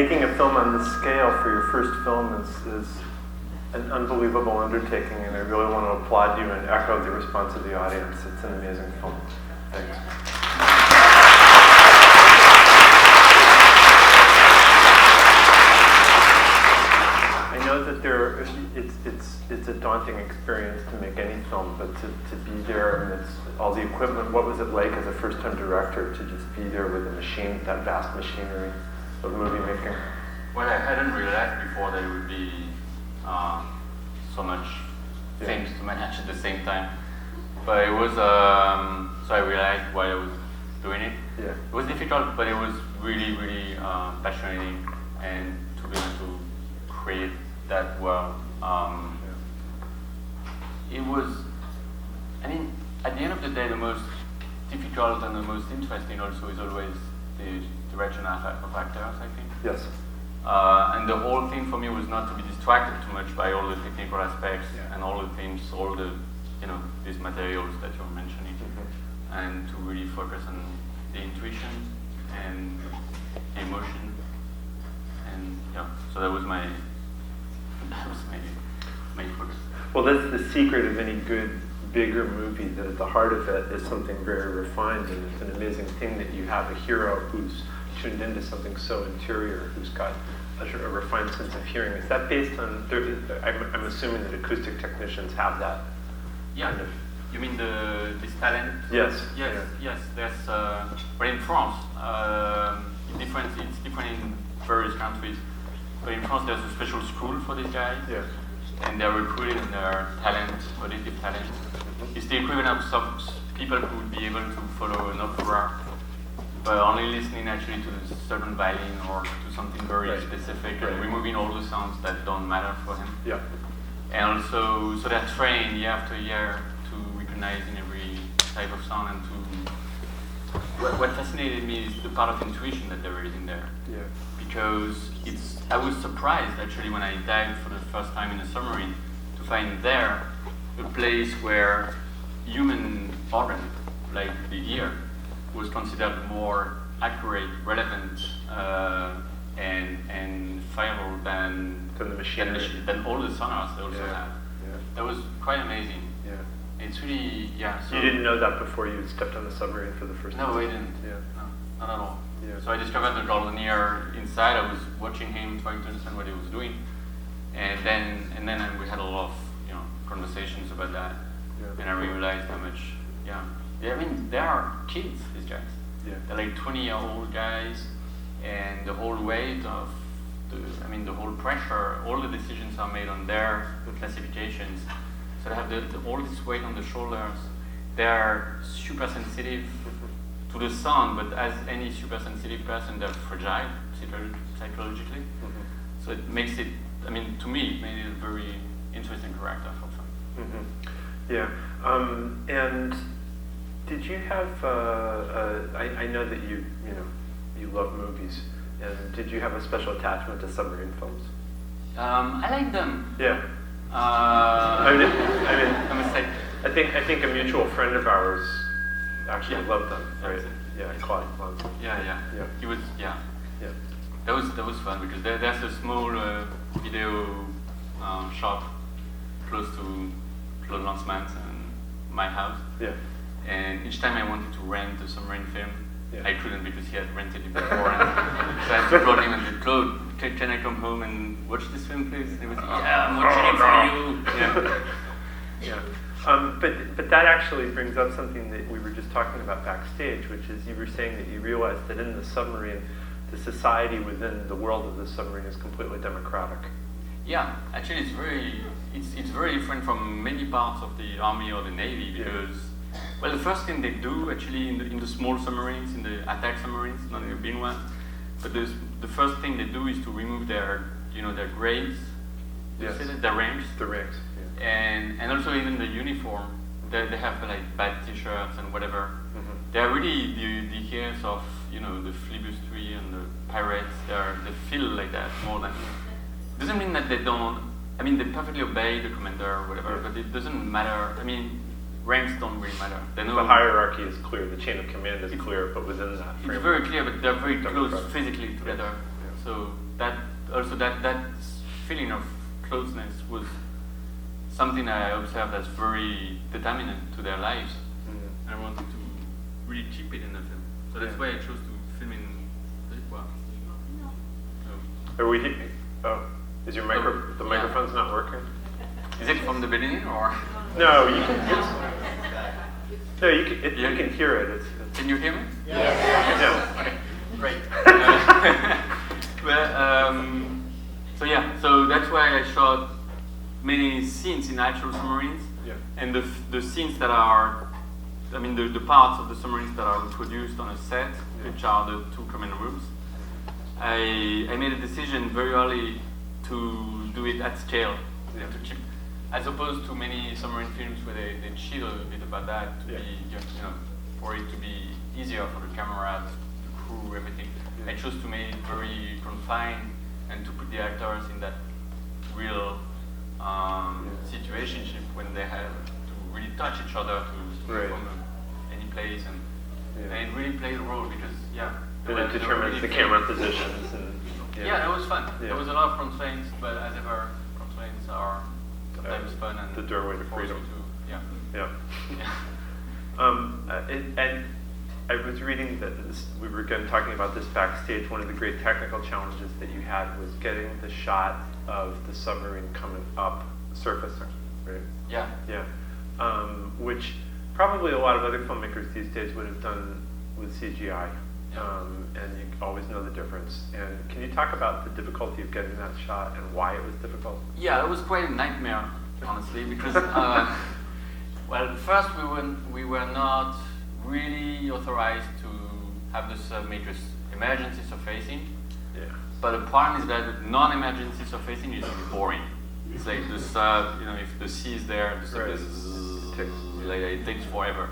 making a film on this scale for your first film is an unbelievable undertaking, and I really want to applaud you and echo the response of the audience. It's an amazing film. Thanks. I know that it's a daunting experience to make any film, but to be there and it's all the equipment. What was it like as a first-time director to just be there with the machine, that vast machinery of movie making? Well, I hadn't realized before that it would be so much things to manage at the same time. But it was, so I realized while I was doing it. Yeah. It was difficult, but it was really, really passionate, and to be able to create that world. It was, I mean, at the end of the day, the most difficult and the most interesting also is always the direction of actors, I think. Yes. And the whole thing for me was not to be distracted too much by all the technical aspects and all the things, all the, these materials that you're mentioning, and to really focus on the intuition and the emotion, and so that was my focus. Well, that's the secret of any good, bigger movie, that at the heart of it is something very refined, and it's an amazing thing that you have a hero who's tuned into something so interior, who's got a refined sense of hearing. Is that based on, I'm assuming that acoustic technicians have that? Yeah. Kind of. You mean this talent? Yes. Yes, yeah. yes. There's, well, in France, it's different in various countries, but in France there's a special school for these guys. Yeah. And they're recruited in their talent, auditive talent. It's the equivalent of some people who would be able to follow an opera, but only listening actually to a certain violin or to something very specific, and removing all the sounds that don't matter for him. Yeah. And also, so they're trained year after year to recognize in every type of sound, and to. What fascinated me is the part of intuition that there is in there. Yeah. Because I was surprised actually when I dived for the first time in a submarine to find there a place where human organ, like the ear, was considered more accurate, relevant, and fiable than the machine, than all the sonars they also have. Yeah. That was quite amazing. Yeah. It's really, So you didn't know that before you stepped on the submarine for the first time? No, I didn't. Yeah. No, not at all. Yeah. So I discovered the jardinier inside. I was watching him, trying to understand what he was doing, and then we had a lot of conversations about that. Yeah. And I realized how much. I mean, they are kids, these guys. Yeah. They're like 20-year-old guys, and the whole weight of the whole pressure, all the decisions are made on their classifications. So they have all this weight on the shoulders. They are super sensitive to the sound, but as any super sensitive person, they're fragile psychologically. So it makes it, to me, it made it a very interesting character for film. Yeah. And did you have, I know that you love movies, and did you have a special attachment to submarine films? I like them. Yeah. I must say, I think a mutual friend of ours actually loved them, right? Yeah, Claude. Yeah. He was, Yeah. That was fun because there's a small video shop close to Claude Lanzmann's and my house. Yeah. And each time I wanted to rent a submarine film, I couldn't because he had rented it before. So I had to call him and said, Claude, can I come home and watch this film, please? And he was like, yeah, I'm watching it for you. Yeah. But that actually brings up something that we were just talking about backstage, which is you were saying that you realized that in the submarine, the society within the world of the submarine is completely democratic. Yeah, actually it's very different from many parts of the army or the navy because, well, the first thing they do actually in the small submarines, in the attack submarines, not in the big ones, but the first thing they do is to remove their grades, their ranks. The ranks. Yeah. And also even the uniform, they have like bad t-shirts and whatever. They're really the heroes of the filibustery and the pirates. They feel like that more than. Doesn't mean that they don't. They perfectly obey the commander or whatever, but it doesn't matter. Ranks don't really matter. They know the hierarchy is clear. The chain of command is clear, but within that framework, it's very clear. But they're very close physically together. So that also that feeling of closeness was something I observed as very determinant to their lives. I wanted to really keep it in the film. So that's why I chose to film in Well. Are we? Oh, is your the microphone's not working? Is it from the beginning or? No, you can. No, you can. You can hear it. Can you hear me? Yeah. Okay. Great. So that's why I shot many scenes in actual submarines. Yeah. And the scenes that are, I mean, the parts of the submarines that are produced on a set, which are the 2 common rooms. I made a decision very early to do it at scale, to keep, as opposed to many submarine films where they cheat a little bit about that to be, for it to be easier for the cameras, the crew, everything. I chose to make it very confined and to put the actors in that real situationship when they have to really touch each other from any place, and it really played a role because and it determines the camera positions and that was fun. There was a lot of constraints, but as ever, constraints are sometimes fun and the doorway to freedom. And I was reading that we were again talking about this backstage. One of the great technical challenges that you had was getting the shot of the submarine coming up, surfacing, right? Yeah. Which probably a lot of other filmmakers these days would have done with CGI. And you always know the difference. And can you talk about the difficulty of getting that shot and why it was difficult? Yeah, it was quite a nightmare, honestly, because well, first we were not really authorized to have the sub major emergency surfacing. Yeah. But the problem is that non-emergency surfacing is really boring. It's like the sub, if the sea is there, the sub is it takes forever.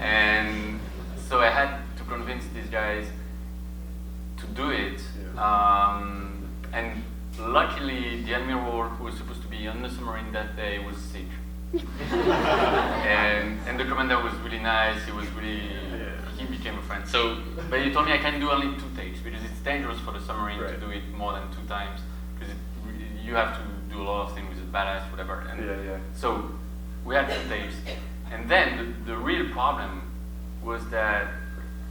And so I had to convince these guys to do it. And luckily, the admiral who was supposed to be on the submarine that day was sick. and the commander was really nice. He became a friend. So, but he told me I can do only 2 takes because it's dangerous for the submarine to do it more than 2 times because you have to do a lot of things with ballast, whatever. And so we had 2 takes, and then the real problem was that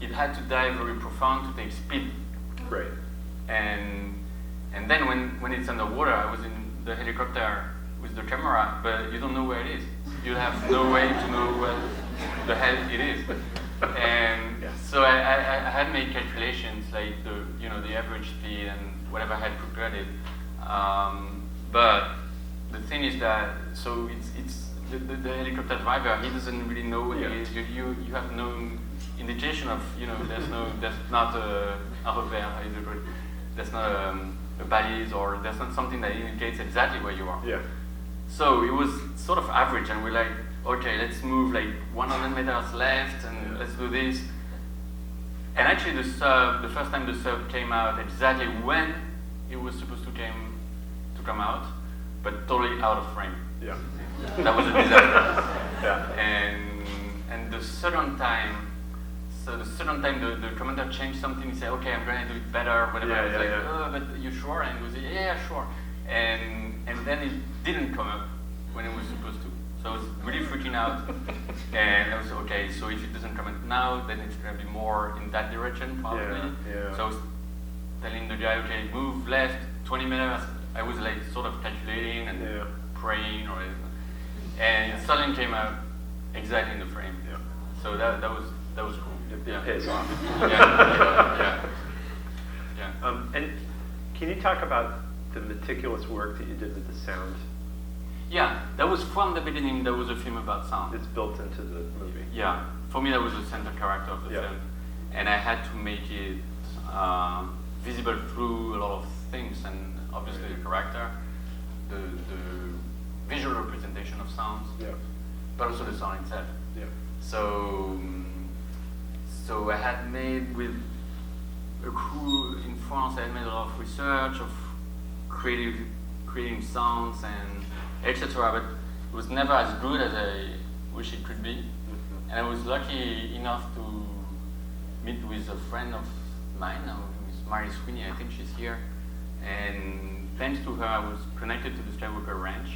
it had to dive very profound to take speed. Right. And then when it's underwater, I was in the helicopter with the camera, but you don't know where it is. You have no way to know where the hell it is. And so I had made calculations like the average speed and whatever I had prepared it. But the thing is that it's the helicopter driver, he doesn't really know what it is. You have no indication of there's not a there's not a balise or there's not something that indicates exactly where you are. Yeah. So it was sort of average, and we're like, okay, let's move like 100 meters left, and let's do this. And actually, the first time the sub came out exactly when it was supposed to come out, but totally out of frame. Yeah. That was a disaster. And the second time, the commander changed something. He said, "Okay, I'm going to do it better." Whatever. I was like, "Oh, but you sure?" And he was like, "Yeah, sure." And then it didn't come up when it was supposed to. So I was really freaking out. And I was okay. So if it doesn't come out now, then it's going to be more in that direction probably. So I was telling the guy, "Okay, move left 20 minutes." I was like sort of calculating and praying, and it suddenly came out exactly in the frame. Yeah. So that was cool. It pays off. And can you talk about the meticulous work that you did with the sound? Yeah, that was from the beginning. That was a film about sound. It's built into the movie. Yeah, for me that was the center character of the film, and I had to make it visible through a lot of things, and obviously the character, the visual representation of sounds, but also the sound itself. Yeah. So I had made with a crew in France. I had made a lot of research of creating sounds and etc. But it was never as good as I wish it could be. And I was lucky enough to meet with a friend of mine, who is Mary Sweeney. I think she's here. and thanks to her, I was connected to the Skywalker Ranch,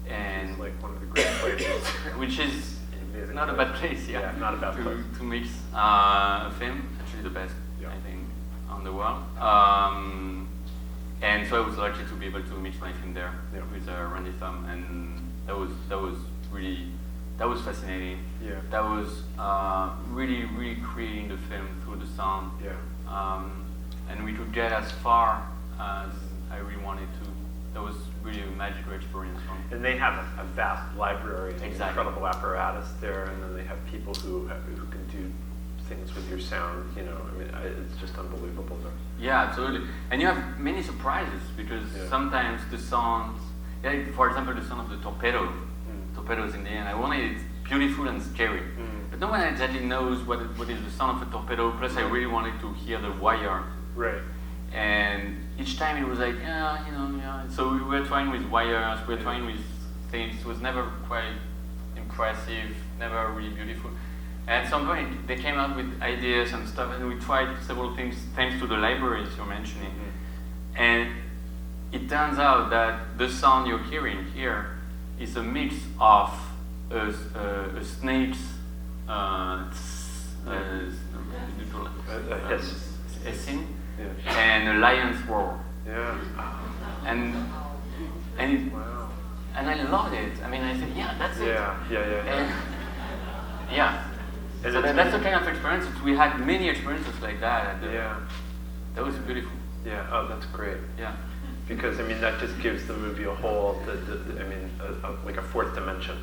and It's like one of the great places. which is Amazing not a place. bad place, yeah, Not a bad to, place. to mix a film, actually the best, Yeah. I think, on the world. And so I was lucky to be able to mix my film there Yeah. with Randy Thumb, and that was fascinating. Yeah. That was really creating the film through the sound. Yeah. And we could get as far as I really wanted to. That was really a magical experience for me. And they have a vast library, and Exactly. incredible apparatus there, and then they have people who can do things with your sound. You know, I mean, it's just unbelievable there. Yeah, absolutely. And you have many surprises because Yeah. sometimes the sounds, for example, the sound of the torpedo, torpedoes in the end, I wanted it beautiful and scary. But no one exactly knows what is the sound of a torpedo, plus I really wanted to hear the wire. Right. And each time it was like, yeah. So we were trying with wires, we were trying with things. It was never quite impressive, never really beautiful. And at some point, they came out with ideas and stuff, and we tried several things thanks to the libraries you're mentioning. And it turns out that the sound you're hearing here is a mix of a snake's hissing and a lion's roar. Yeah. And Wow. and I loved it. I mean, I said, yeah, that's it. Yeah. And, yeah. And So it's that's the kind of experiences. We had many experiences like that. And Yeah. that was beautiful. Yeah. Oh, that's great. Yeah. Because I mean, that just gives the movie a whole. Like a fourth dimension.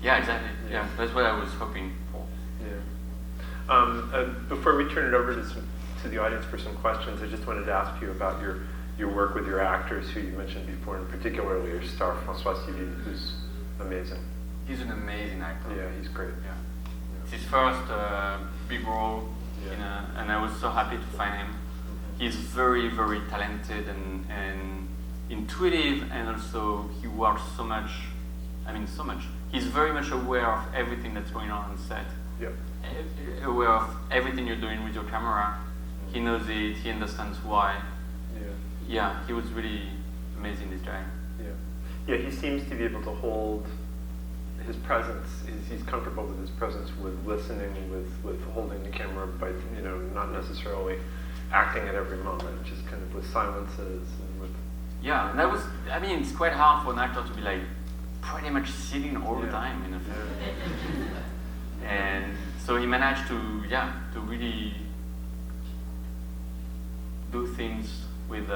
Yeah, exactly. Yeah. Yeah, that's what I was hoping for. Yeah. Before we turn it over to the audience for some questions, I just wanted to ask you about your work with your actors, who you mentioned before, and particularly your star François Civil, who's amazing. He's an amazing actor. Yeah, he's great. Yeah. It's his first big role, Yeah. and I was so happy to find him. He's very talented and intuitive, and also he works so much. So much. He's very much aware of everything that's going on set. Yep. Aware of everything you're doing with your camera. He knows it. He understands why. Yeah. Yeah, he was really amazing, this guy. Yeah, he seems to be able to hold his presence. He's comfortable with his presence, with listening, with holding the camera, by not necessarily acting at every moment, just kind of with silences and with. Yeah, and that was. It's quite hard for an actor to be like pretty much sitting all the time in a film. And so he managed to really do things with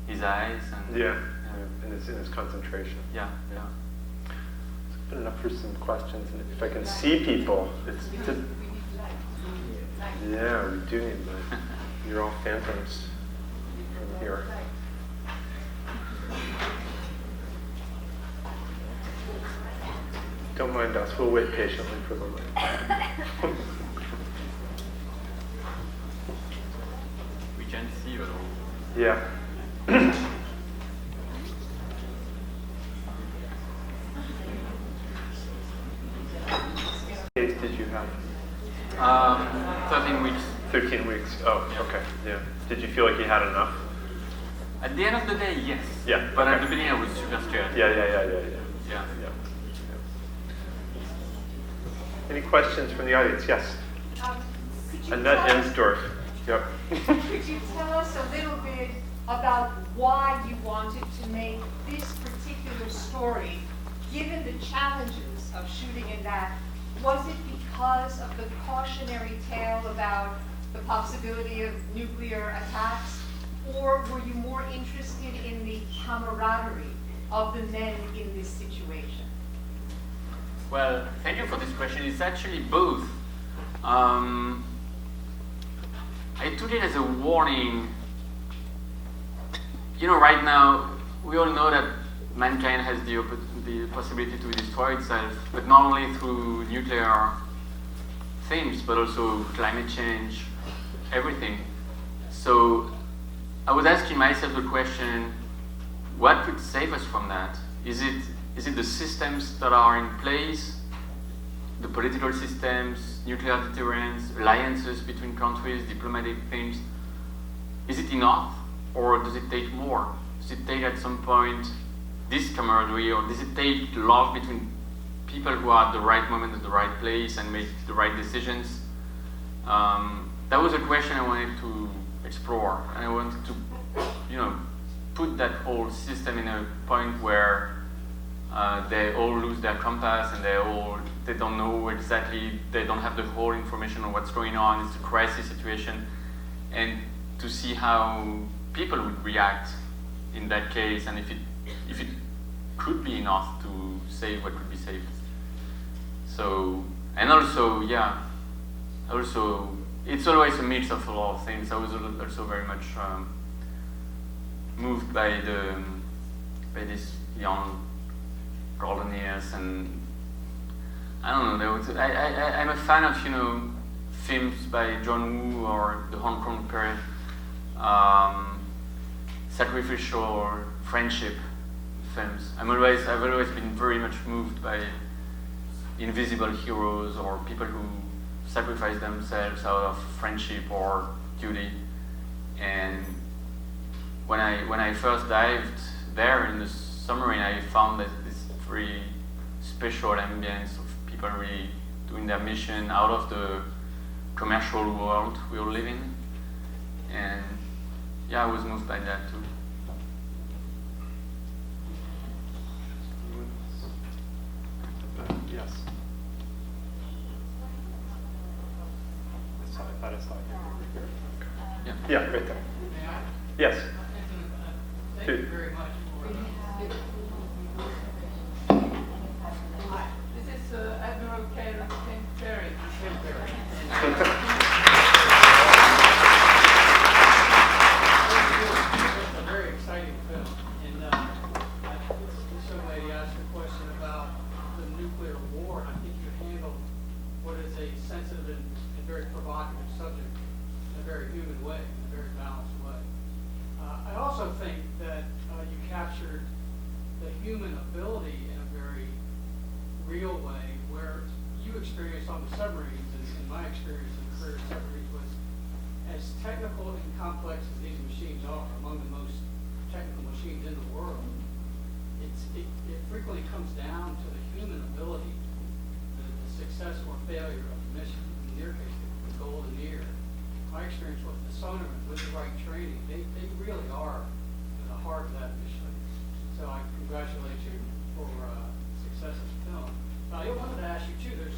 his eyes and in his concentration. Yeah. It's good enough for some questions, and if I can see people, it's just. Yeah, we do need light. You're all phantoms from here. Don't mind us. We'll wait patiently for the light. We can see it all. Yeah. Days did you have? 13 weeks. 13 weeks. Oh, okay. Yeah. Did you feel like you had enough? At the end of the day, yes. Yeah, But at okay. the beginning, I was super scared. Yeah. Any questions from the audience? Yes. Could you Annette tell us- Ensdorf. Yep. Could you tell us a little bit about why you wanted to make this particular story, given the challenges of shooting in that? Was it because of the cautionary tale about the possibility of nuclear attacks, or were you more interested in the camaraderie of the men in this situation? Well, thank you for this question. It's actually both. I took it as a warning. Right now, we all know that mankind has the possibility to destroy itself, but not only through nuclear things, but also climate change, everything. So I was asking myself the question, what could save us from that? Is it the systems that are in place, the political systems, nuclear deterrence, alliances between countries, diplomatic things? Is it enough? or does it take more? Does it take at some point this camaraderie, or does it take love between people who are at the right moment at the right place and make the right decisions? That was a question I wanted to explore, and I wanted to, put that whole system in a point where they all lose their compass and they don't know exactly, they don't have the whole information on what's going on. It's a crisis situation, and to see how people would react in that case, and if it could be enough to save what could be saved. So, and also, it's always a mix of a lot of things. I was also very much moved by this young golden years, and I don't know. I'm a fan of films by John Woo or the Hong Kong period, sacrificial friendship films. I've always been very much moved by invisible heroes or people who sacrifice themselves out of friendship or duty. And when I first dived there in the submarine, I found that this very special ambience of people really doing their mission out of the commercial world we all live in. And I was moved by that too. Yes. I thought I saw you. Yeah, right there. Yes. Thank you very much for Hi, this is Admiral Ken Ferry. It's a very exciting film, and somebody asked a question about the nuclear war, and I think you handled what is a sensitive and very provocative subject in a very human way, in a very balanced way. I also think that you captured the human ability in a very real way, where you experienced on the submarines, and in my experience in the career of submarines, was as technical and complex as these machines are, among the most technical machines in the world. It frequently comes down to the human ability, the success or failure of the mission. In your case, the golden year. My experience was the sonarmen with the right training, they really are at the heart of that mission. So I congratulate you for success of the film. I wanted to ask you too, there's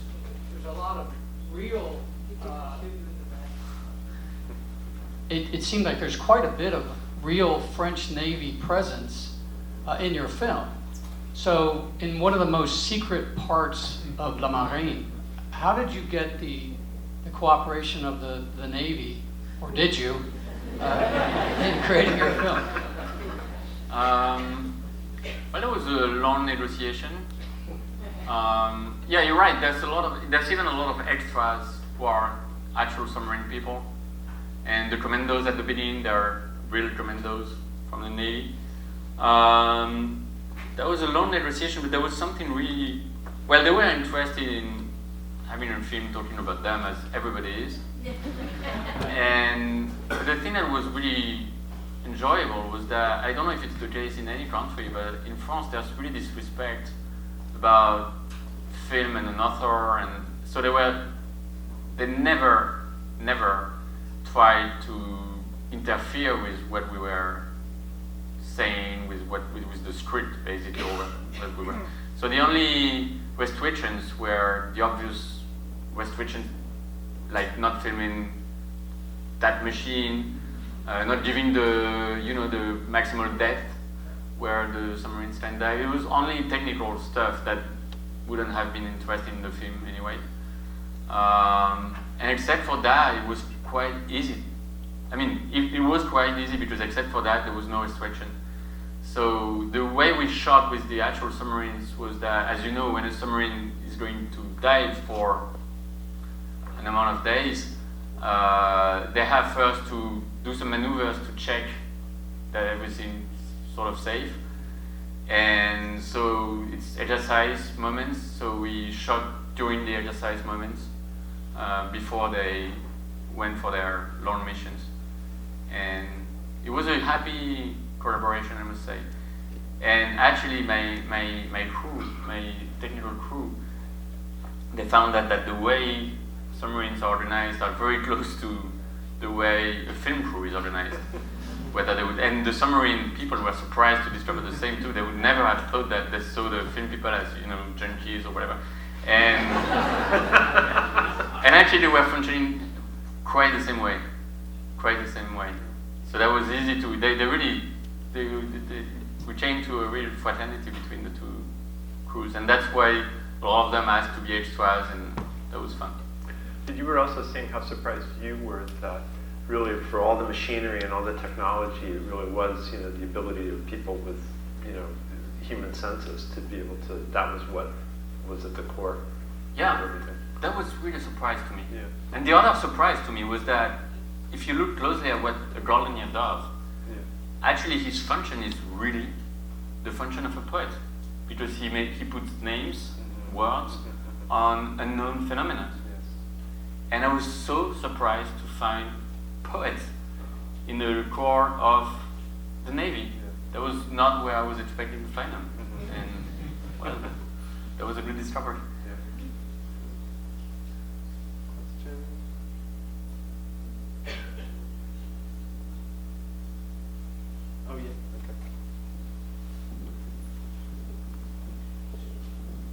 a lot of real It seemed like there's quite a bit of real French Navy presence in your film. So in one of the most secret parts of La Marine, how did you get the cooperation of the Navy, or did you, in creating your film? Well, it was a long negotiation. You're right. There's even a lot of extras who are actual submarine people, and the commandos at the beginning, they're real commandos from the Navy. That was a long negotiation, but there was something really well. They were interested in having a film talking about them, as everybody is. And the thing that was really enjoyable was that, I don't know if it's the case in any country, but in France there's really this respect about film and an author, and so they never tried to interfere with what we were saying, with the script basically, or what we were. So the only restrictions were the obvious restrictions, like not filming that machine, not giving the maximal depth where the submarines can dive. It was only technical stuff that wouldn't have been interesting in the film anyway. And except for that, it was quite easy. I mean, it was quite easy because except for that, there was no restriction. So the way we shot with the actual submarines was that, as you know, when a submarine is going to dive for an amount of days, they have first to do some maneuvers to check that everything's sort of safe. And so it's exercise moments, so we shot during the exercise moments before they went for their long missions. And it was a happy collaboration, I must say. And actually, my crew, my technical crew, they found that the way submarines are organized are very close to the way a film crew is organized. Whether they would, and the submarine people were surprised to discover the same too. They would never have thought that they saw the film people as, you know, junkies or whatever. And and actually, they were functioning quite the same way. So that was easy to. We came to a real fraternity between the two crews, and that's why a lot of them asked to be extras, and that was fun. You were also saying how surprised you were that really for all the machinery and all the technology, it really was, you know, the ability of people with, you know, human senses to be able to, that was what was at the core Yeah, of everything. that was really a surprise to me. Yeah. And the other surprise to me was that if you look closely at what a Gardenier does, Yeah. actually his function is really the function of a poet, because he puts names, words on unknown phenomena. Yes. And I was so surprised to find poets in the core of the Navy. Yeah. That was not where I was expecting to find them. And well, that was a good discovery. Yeah. Question? Oh yeah.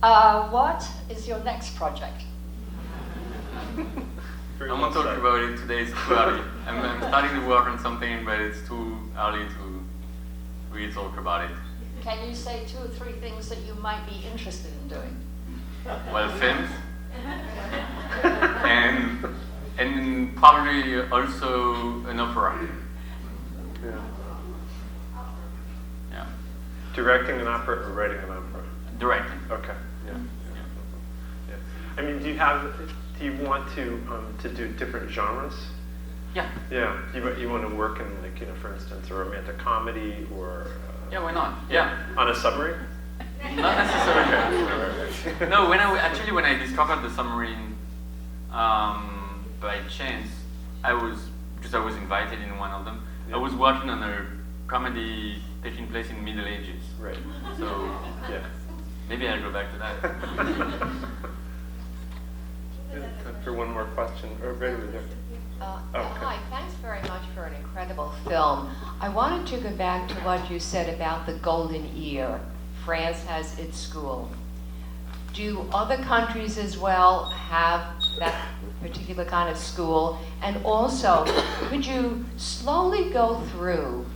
Okay. What is your next project? Very I well won't talk said. about it today, it's too early. I'm starting to work on something, but it's too early to really talk about it. Can you say 2 or 3 things that you might be interested in doing? Well, films, and probably also an opera. Yeah. Yeah, Directing an opera or writing an opera? directing. Okay. Yeah. Yeah. I mean, do you want to do different genres? Yeah, Yeah. You want to work in, like, you know, for instance, a romantic comedy or yeah, why not? Yeah, on a submarine? not necessarily. No, when I discovered the submarine by chance, because I was invited in one of them. I was working on a comedy taking place in Middle Ages. Right. So Yeah. maybe I'll go back to that. Time for one more question. Or right over there. Okay. Hi, thanks very much for an incredible film. I wanted to go back to what you said about the golden ear. France has its school. Do other countries as well have that particular kind of school? And also, could you slowly go through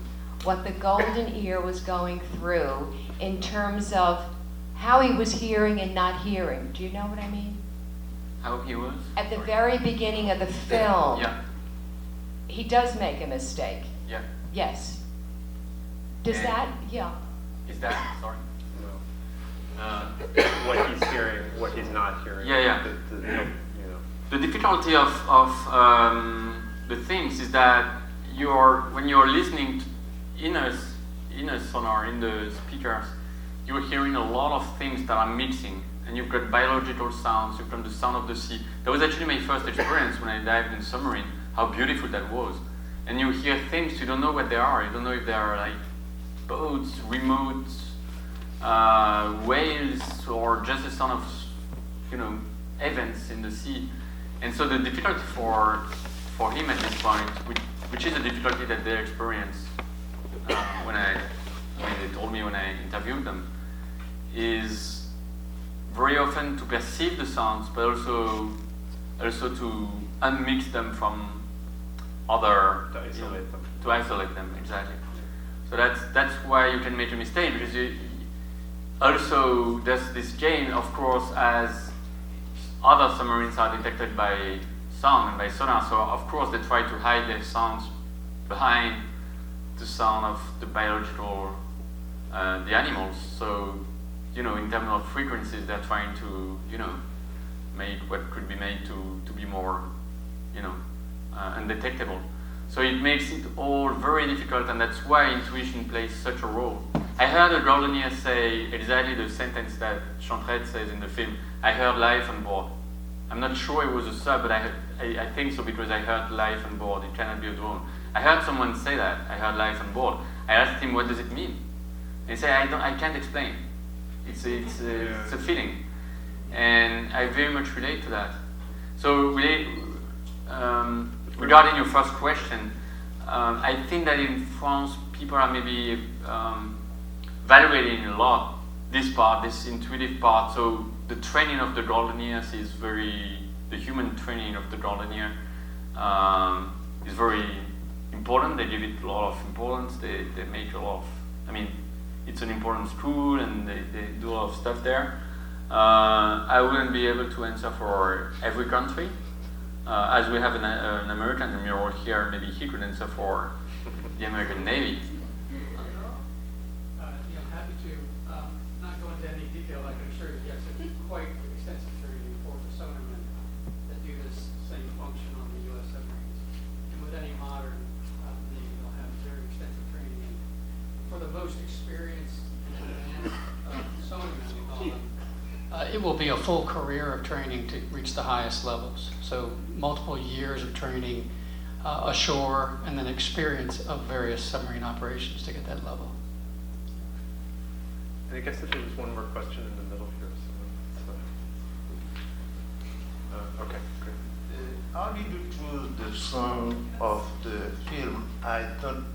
what the golden ear was going through in terms of how he was hearing and not hearing? Do you know what I mean? How he was? At the very beginning of the film, Yeah, he does make a mistake. yeah. Yes. Does And- that, yeah. Is that, sorry? No. What he's hearing, what he's not hearing. Yeah. You know. The difficulty of the things is that when you're listening in a sonar, in the speakers, you're hearing a lot of things that are mixing. And you've got biological sounds, you've got the sound of the sea. That was actually my first experience when I dived in submarine, how beautiful that was. And you hear things, you don't know what they are. You don't know if they are like boats, remote whales, or just the sound of, you know, events in the sea. And so the difficulty for him at this point, which is a difficulty that they experienced when they told me when I interviewed them, is very often to perceive the sounds, but also to unmix them from other, To isolate them. To isolate them, exactly. So that's why you can make a mistake, because also there's this game, of course, as other submarines are detected by sound and by sonar. So of course they try to hide their sounds behind the sound of the biological, the animals. So, you know, in terms of frequencies, they're trying to, you know, make what could be made to be more, you know, undetectable. So it makes it all very difficult, and that's why intuition plays such a role. I heard a Gardenier say exactly the sentence that Chantrette says in the film. I heard life on board. I'm not sure it was a sub, but I think so, because I heard life on board. It cannot be a drone. I heard someone say that. I heard life on board. I asked him, what does it mean? He said, I can't explain. It's a feeling, and I very much relate to that. So regarding your first question, I think that in France people are maybe evaluating a lot this part, this intuitive part. So the training of the golden ears is the human training of the golden ear is very important. They give it a lot of importance. They make a lot of, it's an important school, and they do a lot of stuff there. I wouldn't be able to answer for every country. As we have an American admiral here, maybe he could answer for the American Navy. Happy to not go into any detail. I can assure you, yes, it's quite extensive training for the sonarmen that do this same function on the U.S. submarines. And with any modern Navy, they'll have very extensive training. And for the most experienced and advanced sonarmen, we call them, It will be a full career of training to reach the highest levels. So multiple years of training ashore, and then experience of various submarine operations to get that level. And I guess if there was one more question in the middle here. Okay, great. How did you choose the song of the film? I don't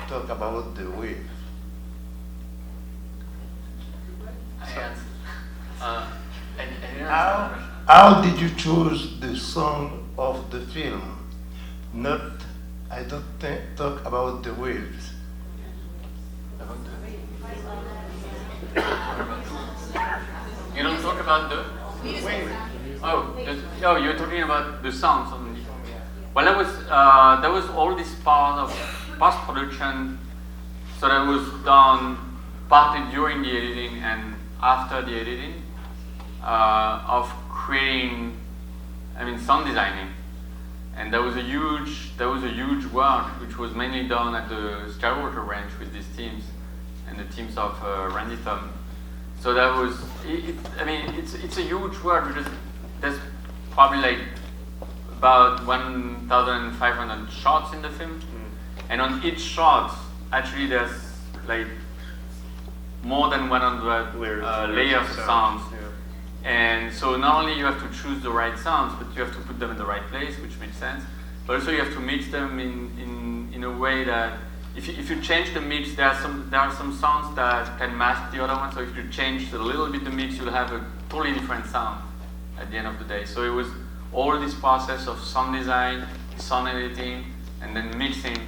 talk about the wave. How did you choose the song of the film? I don't talk about the waves. You don't talk about the wave. Oh, you're talking about the sounds only. Well, that was all this part of post-production. So that was done partly during the editing and after the editing of creating, sound designing. And there was a huge work which was mainly done at the Skywalker Ranch with these teams and the teams of Randy Thumb. So that was it's a huge work because there's probably like about 1,500 shots in the film, and on each shot actually there's like more than 100 layers of sounds. Yeah. And so not only you have to choose the right sounds, but you have to put them in the right place, which makes sense. But also you have to mix them in a way that if you change the mix, there are some sounds that can mask the other ones. So if you change a little bit the mix, you'll have a totally different sound at the end of the day. So it was all this process of sound design, sound editing, and then mixing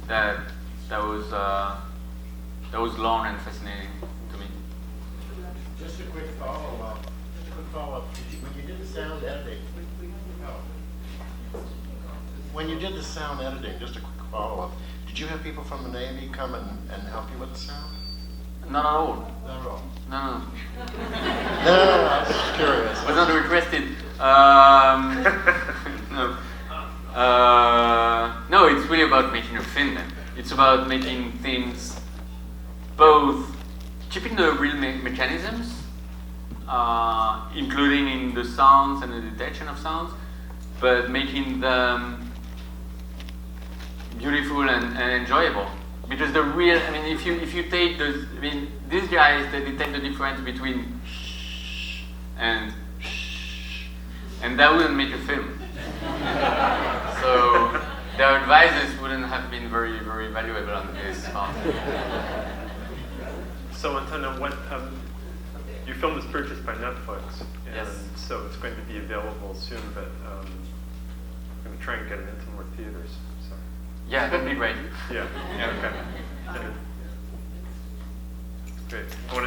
that was long and fascinating to me. Just a quick follow-up. When you did the sound editing, just a quick follow-up. Did you have people from the Navy come and help you with the sound? Not at all. Not at all. No. No, I was just curious. Was not requested. No. No, it's really about making a film then. It's about making things both keeping the real mechanisms, including in the sounds and the detection of sounds, but making them beautiful and enjoyable. Because the real, if you take these guys, they detect the difference between shh and shh, and that wouldn't make a film. So their advices wouldn't have been very, very valuable on this part. So Antonin, your film was purchased by Netflix, and Yes. so it's going to be available soon, but I'm going to try and get it into more theaters. So. Yeah, that'd be great. Yeah. Okay. Great. I want to